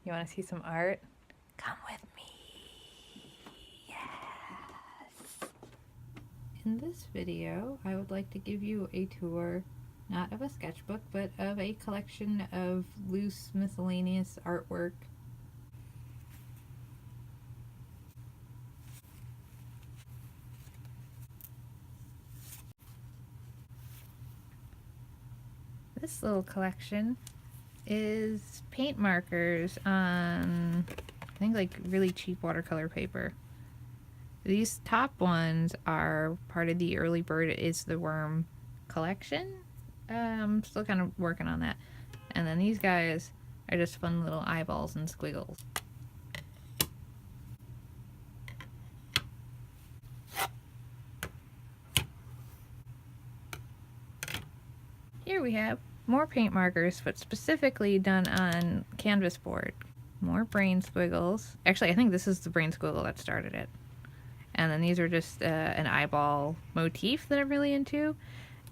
You want to see some art? Come with me. Yes. In this video, I would like to give you a tour, not of a sketchbook, but of a collection of loose miscellaneous artwork. This little collection is paint markers on, I think, like really cheap watercolor paper. These top ones are part of the Early Bird is the Worm collection. I'm still kind of working on that. And then these guys are just fun little eyeballs and squiggles. Here we have more paint markers, but specifically done on canvas board. More brain squiggles. Actually, I think this is the brain squiggle that started it. And then these are just an eyeball motif that I'm really into.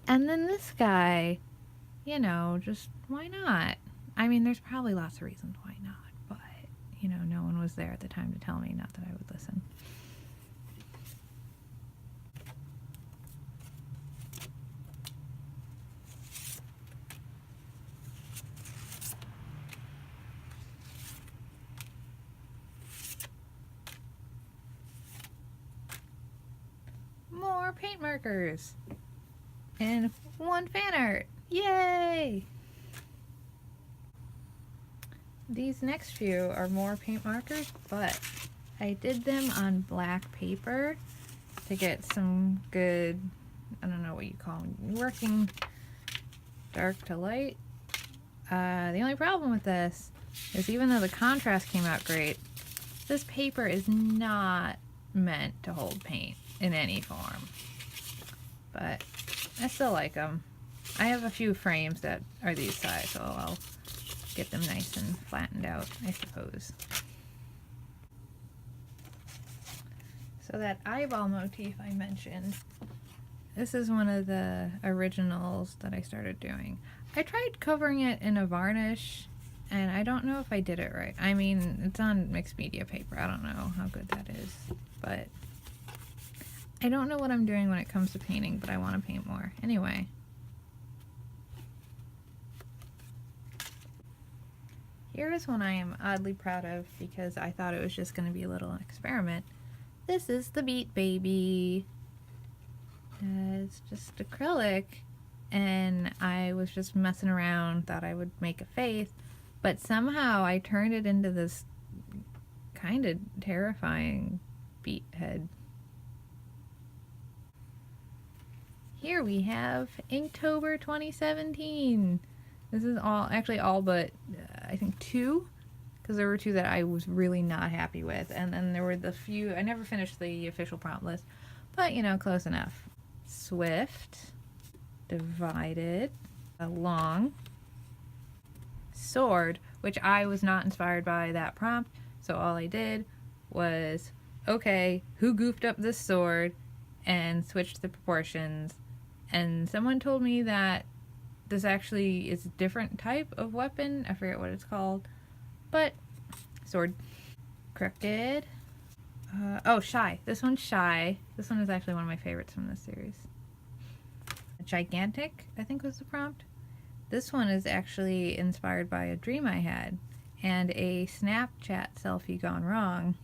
And then this guy, you know, just why not? I mean, there's probably lots of reasons why not, but, you know, no one was there at the time to tell me, not that I would listen. More paint markers and one fan art. Yay! These next few are more paint markers, but I did them on black paper to get some good, I don't know what you call them, working dark to light. The only problem with this is even though the contrast came out great, this paper is not meant to hold paint in any form. But I still like them. I have a few frames that are these size, so I'll get them nice and flattened out, I suppose. So that eyeball motif I mentioned, this is one of the originals that I started doing. I tried covering it in a varnish, and I don't know if I did it right. I mean, it's on mixed media paper. I don't know how good that is, but I don't know what I'm doing when it comes to painting, but I want to paint more. Anyway. Here is one I am oddly proud of because I thought it was just going to be a little experiment. This is the Beat Baby. It's just acrylic, and I was just messing around, thought I would make a face, but somehow I turned it into this kind of terrifying beat head. Here we have Inktober 2017. This is all but I think two, because there were two that I was really not happy with, and then there were the few, I never finished the official prompt list, but you know, close enough. Swift, Divided, Long, Sword, which I was not inspired by that prompt, so all I did was, okay, who goofed up this sword, and switched the proportions, and someone told me that this actually is a different type of weapon. I forget what it's called, but sword. Crooked. Oh, Shy. This one's Shy. This one is actually one of my favorites from this series. Gigantic, I think was the prompt. This one is actually inspired by a dream I had and a Snapchat selfie gone wrong,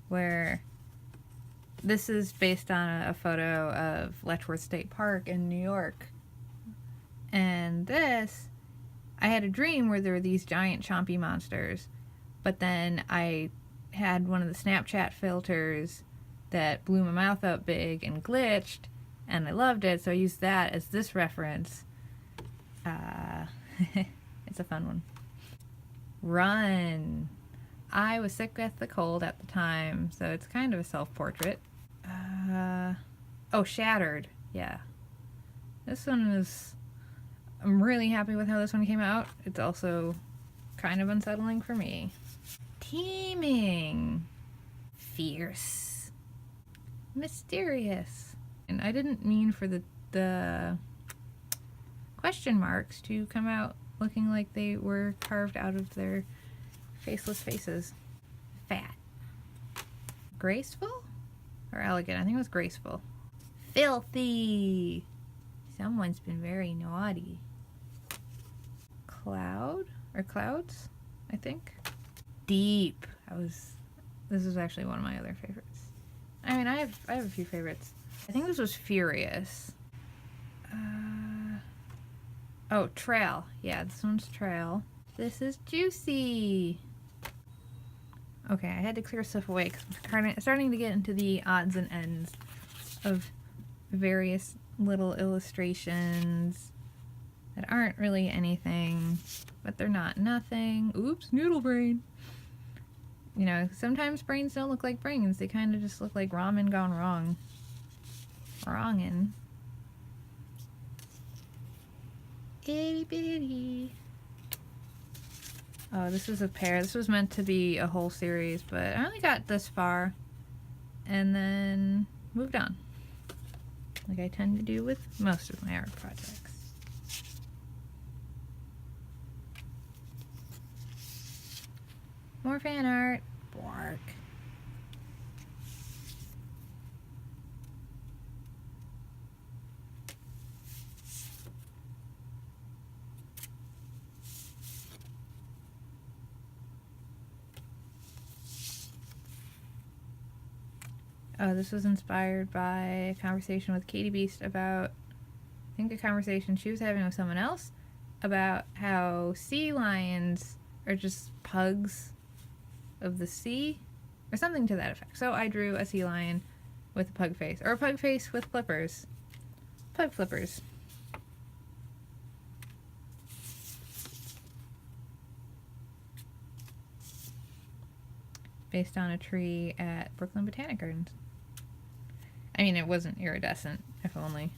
where this is based on a photo of Letchworth State Park in New York. And this, I had a dream where there were these giant chompy monsters, but then I had one of the Snapchat filters that blew my mouth up big and glitched, and I loved it, so I used that as this reference. It's a fun one. Run. I was sick with the cold at the time, so it's kind of a self-portrait. Oh, Shattered. Yeah. This one is... I'm really happy with how this one came out. It's also kind of unsettling for me. Teeming. Fierce. Mysterious. And I didn't mean for the question marks to come out looking like they were carved out of their Faceless faces. Fat. Graceful? Or elegant? I think it was graceful. Filthy! Someone's been very naughty. Cloud? Or clouds? I think. Deep. This was actually one of my other favorites. I mean, I have a few favorites. I think this was Furious. Oh, Trail. Yeah, this one's Trail. This is Juicy. Okay, I had to clear stuff away because I'm starting to get into the odds and ends of various little illustrations that aren't really anything, but they're not nothing. Oops, noodle brain. You know, sometimes brains don't look like brains. They kind of just look like ramen gone wrong. Wrongin'. Itty bitty. Oh, this is a pair. This was meant to be a whole series, but I only got this far and then moved on. Like I tend to do with most of my art projects. More fan art. Bark. Oh, this was inspired by a conversation with Katie Beast about, I think a conversation she was having with someone else about how sea lions are just pugs of the sea, or something to that effect. So I drew a sea lion with a pug face, or a pug face with flippers. Pug flippers. Based on a tree at Brooklyn Botanic Gardens. I mean, it wasn't iridescent, if only.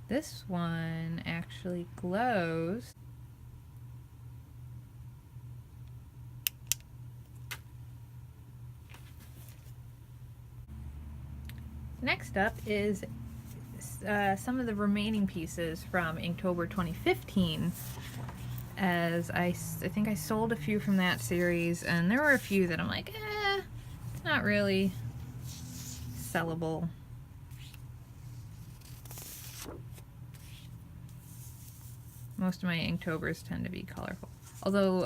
This one actually glows. Next up is some of the remaining pieces from Inktober 2015, as I think I sold a few from that series, and there were a few that I'm like, it's not really sellable. Most of my Inktober's tend to be colorful. Although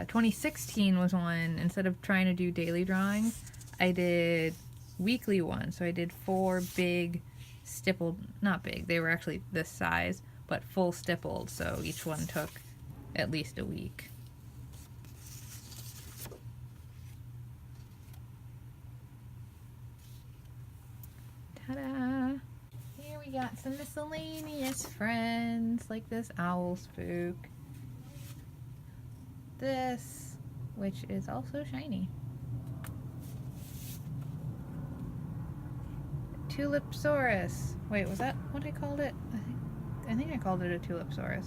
2016 was one, instead of trying to do daily drawings, I did weekly ones. So I did 4 big stippled, not big, they were actually this size, but full stippled, so each one took at least a week. Ta-da! Here we got some miscellaneous friends, like this owl spook. This, which is also shiny. Tulipsaurus. Wait, was that what I called it? I think I called it a Tulipsaurus.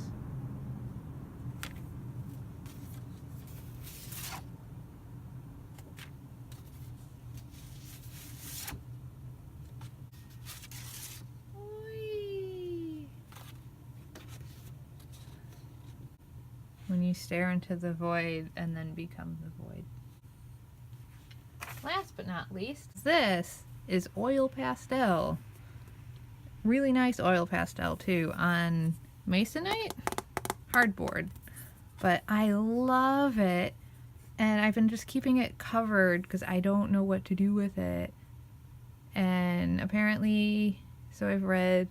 When you stare into the void and then become the void. Last but not least, this is oil pastel. Really nice oil pastel too on Masonite hardboard, but I love it, and I've been just keeping it covered because I don't know what to do with it. And apparently, so I've read,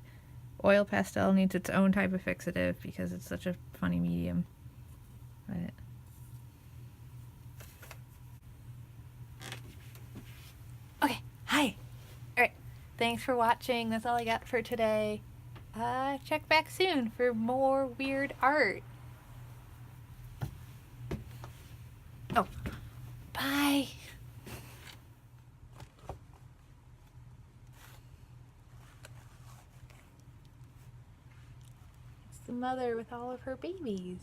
oil pastel needs its own type of fixative because it's such a funny medium. But okay, hi. Alright, thanks for watching. That's all I got for today. Check back soon for more weird art. Oh, bye. It's the mother with all of her babies.